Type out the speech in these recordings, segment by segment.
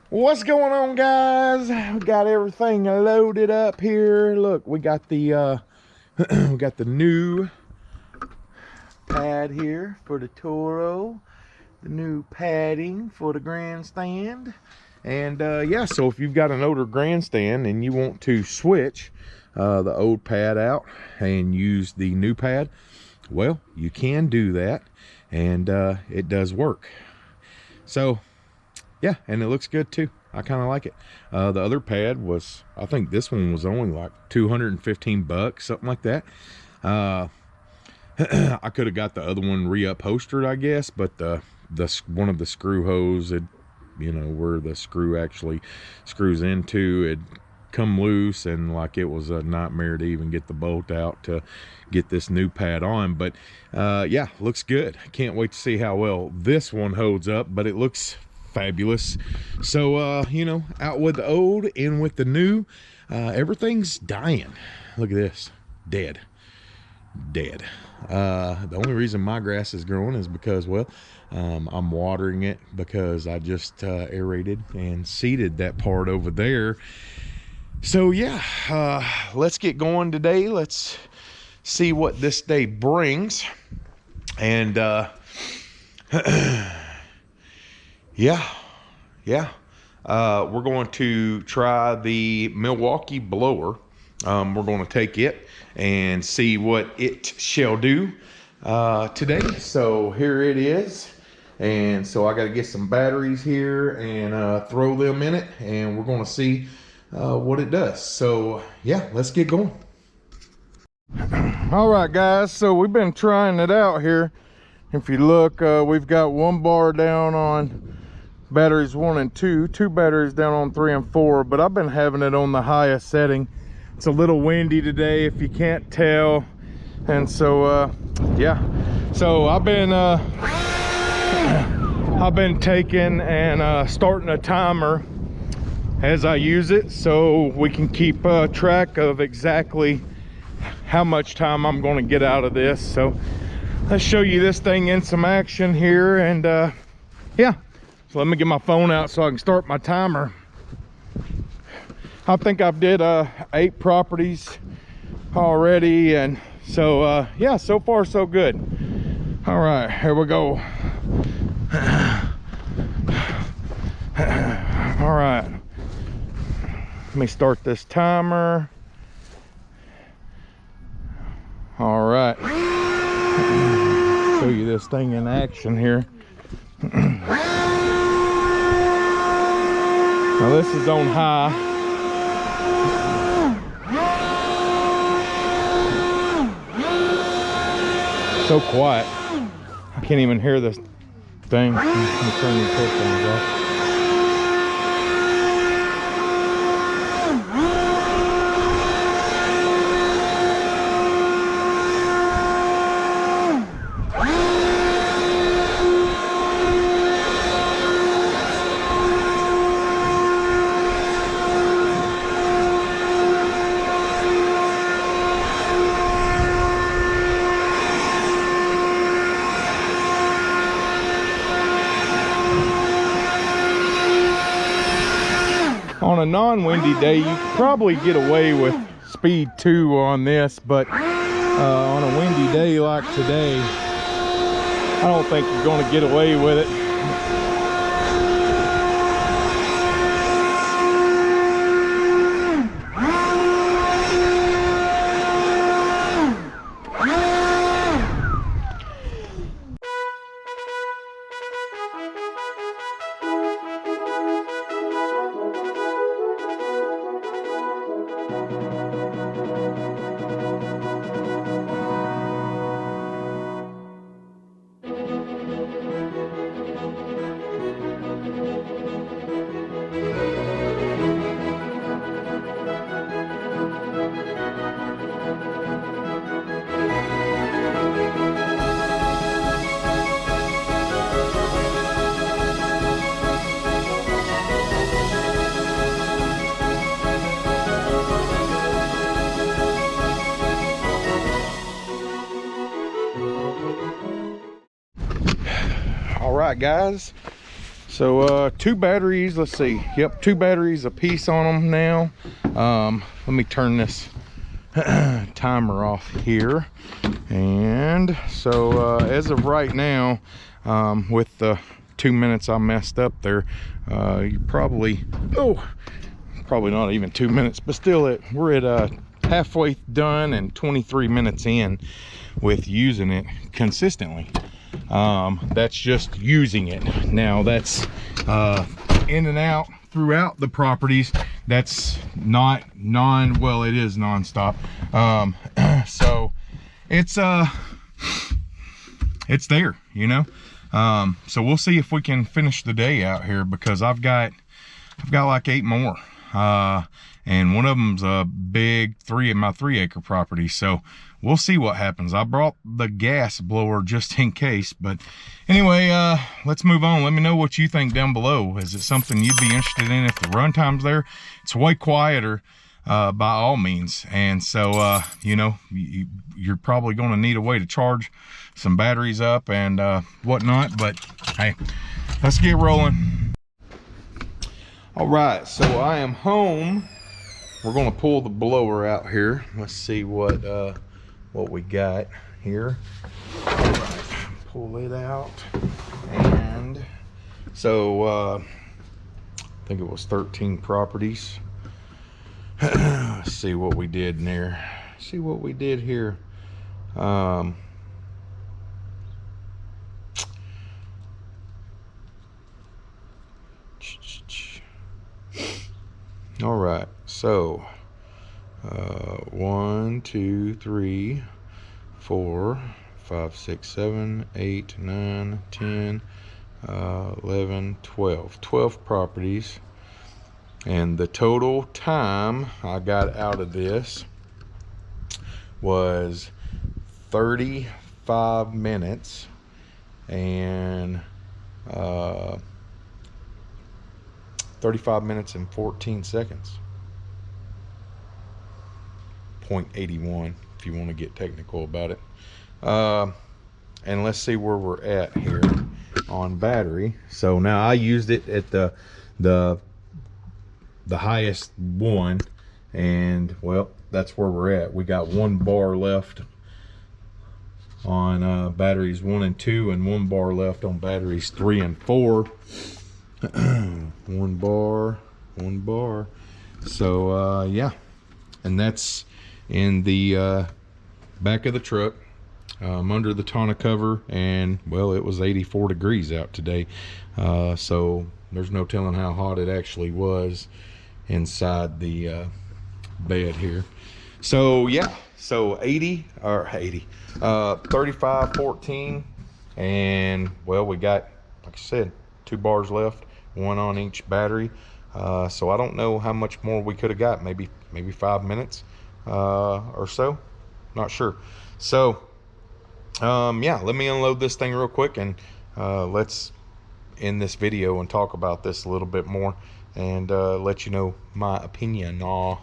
What's going on, guys? We got everything loaded up here. Look, we got the we got the new pad here for the Toro, the new padding for the Grandstand, and yeah, so if you've got an older Grandstand and you want to switch the old pad out and use the new pad, well, you can do that, and it does work. So yeah, and it looks good too. I kind of like it. The other pad was, I think this one was only like 215 bucks, something like that. I could have got the other one reupholstered, I guess, but the one of the screw holes, it, you know, where the screw actually screws into, it come loose, and like it was a nightmare to even get the bolt out to get this new pad on. But yeah, looks good. Can't wait to see how well this one holds up, but it looks fabulous. So you know, out with the old, in with the new. Everything's dying. Look at this, dead. The only reason my grass is growing is because, well, I'm watering it because I just aerated and seeded that part over there. So yeah, let's get going today. Let's see what this day brings. And yeah, we're going to try the Milwaukee blower. We're going to take it and see what it shall do today. So here it is, and so I got to get some batteries here and throw them in it, and we're going to see what it does. So yeah, let's get going. All right, guys, so we've been trying it out here. If you look, we've got one bar down on batteries 1 and 2, 2 batteries down on 3 and 4, but I've been having it on the highest setting. It's a little windy today, if you can't tell, and so yeah, so I've been taking and starting a timer as I use it, so we can keep track of exactly how much time I'm going to get out of this. So let's show you this thing in some action here, and yeah, so let me get my phone out so I can start my timer. I think I've did 8 properties already, and so yeah, so far so good. All right, here we go. All right, let me start this timer. All right, show you this thing in action here. Now this is on high. So quiet, I can't even hear this thing. Let me turn these headphones off. On a non-windy day, you could probably get away with speed 2 on this, but on a windy day like today, I don't think you're going to get away with it. right, guys, So two batteries, let's see. Yep, two batteries a piece on them now. Let me turn this timer off here. And so as of right now, with the 2 minutes I messed up there, you probably not even 2 minutes, but still we're at halfway done and 23 minutes in with using it consistently. That's just using it. Now that's in and out throughout the properties. That's not well, it is non-stop. So it's there, you know. So we'll see if we can finish the day out here, because I've got like 8 more, and one of them's a big 3-acre property. So we'll see what happens. I brought the gas blower just in case, but anyway, let's move on. Let me know what you think down below. Is it something you'd be interested in if the run time's there? It's way quieter, by all means, and so you know, you're probably going to need a way to charge some batteries up and whatnot, but hey, let's get rolling. All right, so I am home. We're going to pull the blower out here. Let's see what we got here. All right, pull it out, and so I think it was 13 properties. Let's see what we did in there. See what we did here. All right, so 1 2 3 4 5 6 7 8 9 10 11 12 properties, and the total time I got out of this was 35 minutes and 35 minutes and 14 seconds. 0.81 if you want to get technical about it. And let's see where we're at here on battery. So now I used it at the highest one, and well, that's where we're at. We got 1 bar left on batteries 1 and 2, and 1 bar left on batteries 3 and 4. 1 bar. So yeah, and that's in the back of the truck, under the tonneau cover, and well, it was 84 degrees out today, so there's no telling how hot it actually was inside the bed here. So yeah, so 35 14, and well, we got, like I said, 2 bars left, 1 on each battery. So I don't know how much more we could have got. Maybe 5 minutes or so, not sure. So yeah, let me unload this thing real quick, and let's end this video and talk about this a little bit more, and let you know my opinion. All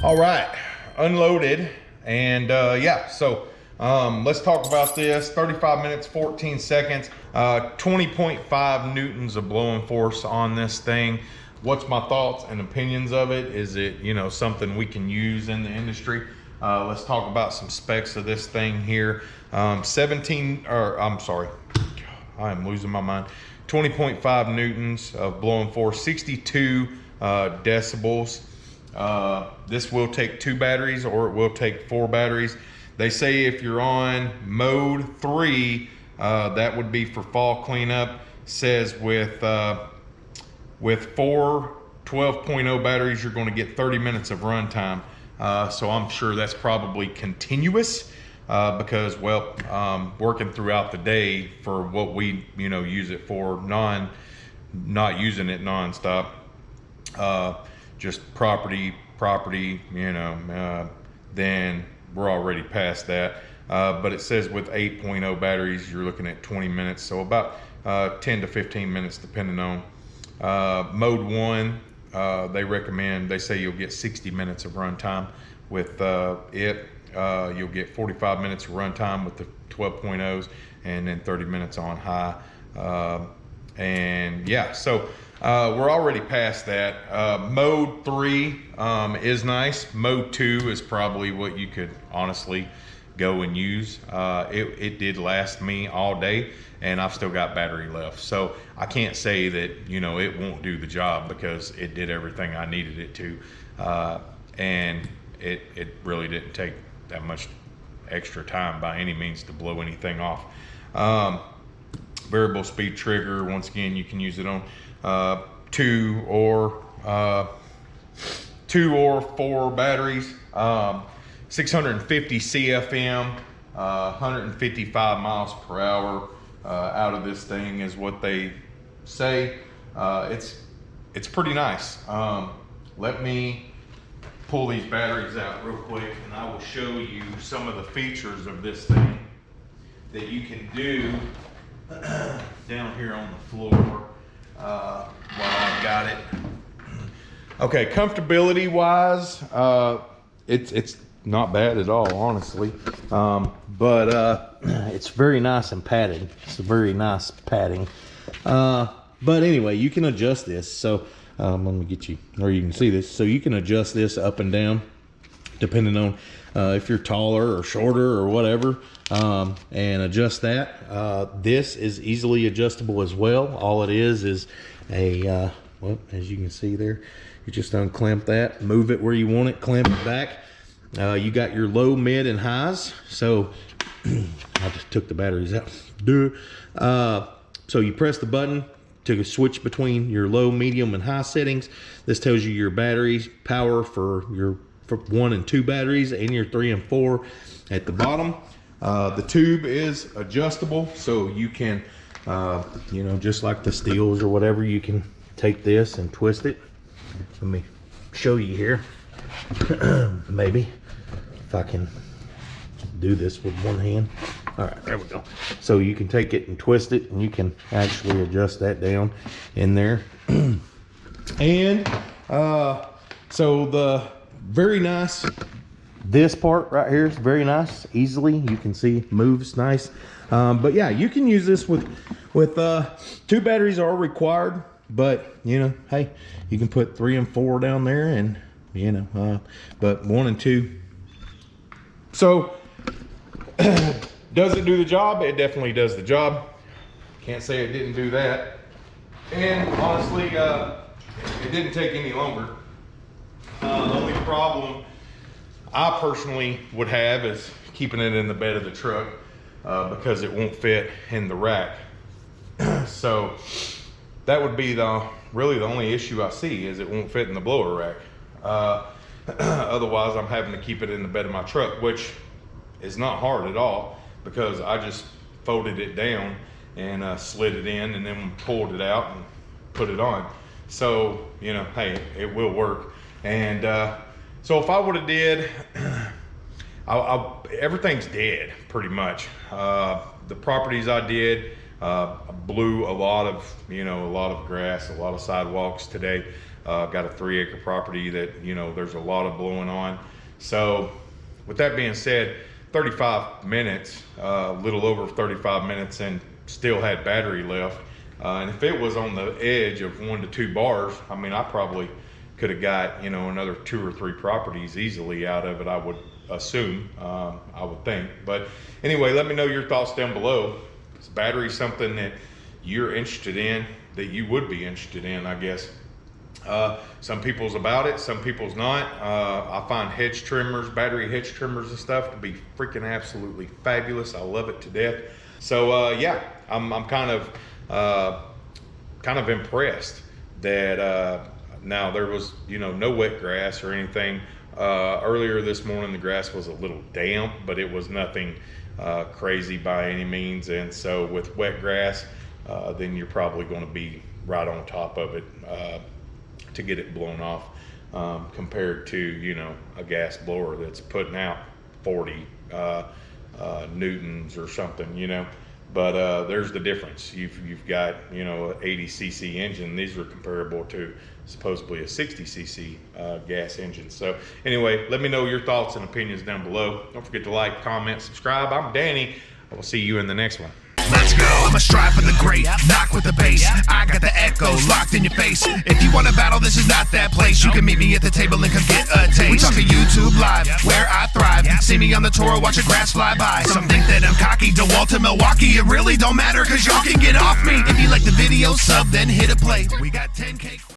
right, unloaded, and yeah, so let's talk about this. 35 minutes 14 seconds, 20.5 newtons of blowing force on this thing. What's my thoughts and opinions of it? Is it, you know, something we can use in the industry? Let's talk about some specs of this thing here. 20.5 newtons of blowing force, 62 decibels. This will take 2 batteries, or it will take 4 batteries. They say if you're on mode 3, that would be for fall cleanup. Says with 4 12.0 batteries, you're going to get 30 minutes of run time. So I'm sure that's probably continuous, because, well, working throughout the day for what we, you know, use it for, not using it nonstop, just property, you know, then we're already past that. But it says with 8.0 batteries, you're looking at 20 minutes. So about 10 to 15 minutes, depending on mode 1. They say you'll get 60 minutes of run time with it. You'll get 45 minutes of run time with the 12.0s, and then 30 minutes on high. And yeah, so we're already past that. Mode 3 is nice. Mode 2 is probably what you could honestly go and use. It did last me all day, and I've still got battery left. So I can't say that, you know, it won't do the job, because it did everything I needed it to. And it really didn't take that much extra time by any means to blow anything off. Variable speed trigger, once again, you can use it on 2 or 4 batteries. 650 CFM, 155 miles per hour out of this thing is what they say. It's pretty nice. Let me pull these batteries out real quick, and I will show you some of the features of this thing that you can do down here on the floor while I've got it. Okay, comfortability wise, it's not bad at all, honestly. But it's very nice and padded. It's a very nice padding. But anyway, you can adjust this. So let me get you, or you can see this. So you can adjust this up and down depending on if you're taller or shorter or whatever, and adjust that. This is easily adjustable as well. All it is a well, as you can see there, you just unclamp that, move it where you want it, clamp it back. You got your low, mid, and highs. So I just took the batteries out. So you press the button to switch between your low, medium, and high settings. This tells you your batteries power for your 1 and 2 batteries, and your 3 and 4 at the bottom. The tube is adjustable, so you can, you know, just like the Steels or whatever, you can take this and twist it. Let me show you here. Maybe if I can do this with one hand. All right, there we go. So you can take it and twist it, and you can actually adjust that down in there. And so the very nice, this part right here is very nice. Easily, you can see, moves nice. But yeah, you can use this with 2 batteries are required, but you know, hey, you can put 3 and 4 down there, and you know, but 1 and 2. So does it do the job? It definitely does the job. Can't say it didn't do that. And honestly, it didn't take any longer. The only problem I personally would have is keeping it in the bed of the truck, because it won't fit in the rack. So that would be really the only issue I see, is it won't fit in the blower rack. Otherwise, I'm having to keep it in the bed of my truck, which is not hard at all, because I just folded it down and slid it in, and then pulled it out and put it on. So, you know, hey, it will work. And so if I would have did, everything's dead pretty much. The properties I did, blew a lot of grass, a lot of sidewalks today. Got a 3-acre property that, you know, there's a lot of blowing on. So with that being said, 35 minutes, a little over 35 minutes, and still had battery left. And if it was on the edge of 1 to 2 bars, I mean, I probably could have got, you know, another 2 or 3 properties easily out of it, I would assume, I would think. But anyway, let me know your thoughts down below. Is battery something that you're interested in, that you would be interested in, I guess? Some people's about it, some people's not. I find hedge trimmers, battery hedge trimmers and stuff, to be freaking absolutely fabulous. I love it to death. So yeah, I'm kind of impressed that now there was, you know, no wet grass or anything. Earlier this morning the grass was a little damp, but it was nothing crazy by any means. And so with wet grass, then you're probably going to be right on top of it to get it blown off, compared to, you know, a gas blower that's putting out 40 newtons or something, you know. But there's the difference. You've got, you know, an 80 cc engine. These are comparable to supposedly a 60 cc gas engine. So anyway, let me know your thoughts and opinions down below. Don't forget to like, comment, subscribe. I'm Danny. I will see you in the next one. Let's go. I'ma strive for the great, knock with the bass. I got the echoes locked in your face. If you want to battle, this is not that place. You can meet me at the table and come get a taste. We talk to YouTube Live, where I thrive. See me on the Toro, watch a grass fly by. Some think that I'm cocky, DeWalt to Milwaukee. It really don't matter, cause y'all can get off me. If you like the video, sub, then hit a play. We got 10K.